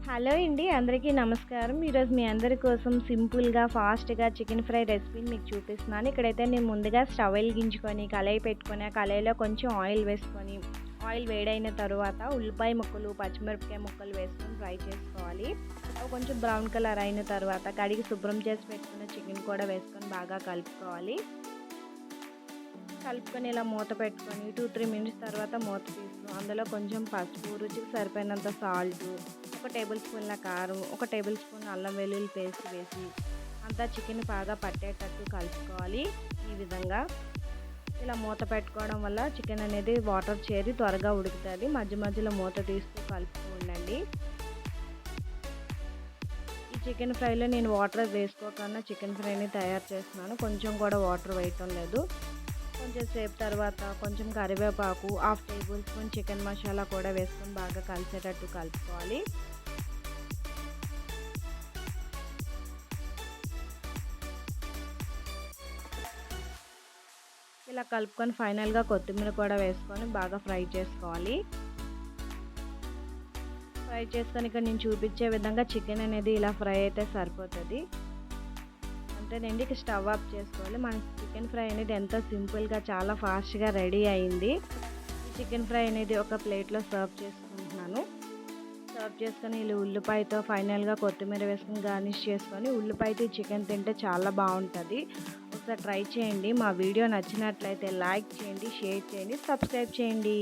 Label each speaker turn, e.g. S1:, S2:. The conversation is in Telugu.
S1: హలో అండి. అందరికీ నమస్కారం. ఈరోజు మీ అందరి కోసం సింపుల్‌గా, ఫాస్ట్‌గా చికెన్ ఫ్రై రెసిపీని మీకు చూపిస్తున్నాను. ఇక్కడైతే నేను ముందుగా స్టవ్ వెలిగించుకొని, కళాయి పెట్టుకొని, ఆ కళాయిలో కొంచెం ఆయిల్ వేసుకొని, ఆయిల్ వేడైన తరువాత ఉల్లిపాయ ముక్కలు, పచ్చిమిరపకాయ ముక్కలు వేసుకొని ఫ్రై చేసుకోవాలి. అవి కొంచెం బ్రౌన్ కలర్ అయిన తర్వాత కడిగి శుభ్రం చేసి పెట్టుకున్న చికెన్ కూడా వేసుకొని బాగా కలుపుకోవాలి. కలుపుకొని ఇలా మూత పెట్టుకొని 2-3 మినిట్స్ తర్వాత మూత తీస్తూ అందులో కొంచెం పసుపు, రుచికి సరిపోయినంత సాల్టు, ఒక టేబుల్ స్పూన్ల కారం, ఒక టేబుల్ స్పూన్ అల్లం వెల్లుల్లి పేస్ట్ వేసి అంతా చికెన్ బాగా పట్టేటట్టు కలుపుకోవాలి. ఈ విధంగా ఇలా మూత పెట్టుకోవడం వల్ల చికెన్ అనేది వాటర్ చేరి త్వరగా ఉడుకుతుంది. మధ్య మధ్యలో మూత తీస్తూ కలుపుతూ ఉండండి. ఈ చికెన్ ఫ్రైలో నేను వాటర్ వేసుకోకుండా చికెన్ ఫ్రైని తయారు చేస్తున్నాను. కొంచెం కూడా వాటర్ వేయటం లేదు. కొంచెం సేపు తర్వాత కొంచెం కరివేపాకు, half table spoon chicken masala కూడా వేసుకొని బాగా కలిసేటట్టు కలుపుకోవాలి. ఇలా కలుపుకొని ఫైనల్గా కొత్తిమీర కూడా వేసుకొని బాగా ఫ్రై చేసుకోవాలి. ఫ్రై చేసుకొని ఇక్కడ నేను చూపించే విధంగా చికెన్ అనేది ఇలా ఫ్రై అయితే సరిపోతుంది. అంతేనండి, ఇక స్టవ్ ఆఫ్ చేసుకోవాలి. మన చికెన్ ఫ్రై అనేది ఎంతో సింపుల్గా చాలా ఫాస్ట్గా రెడీ అయింది. ఈ చికెన్ ఫ్రై అనేది ఒక ప్లేట్లో సర్వ్ చేసుకుంటున్నాను. సర్వ్ చేసుకొని ఇలా ఉల్లిపాయతో ఫైనల్గా కొత్తిమీర వేసుకొని గార్నిష్ చేసుకొని ఉల్లిపాయతో చికెన్ తింటే చాలా బాగుంటుంది. ఒకసారి ట్రై చేయండి. మా వీడియో నచ్చినట్లయితే లైక్ చేయండి, షేర్ చేయండి, సబ్స్క్రైబ్ చేయండి.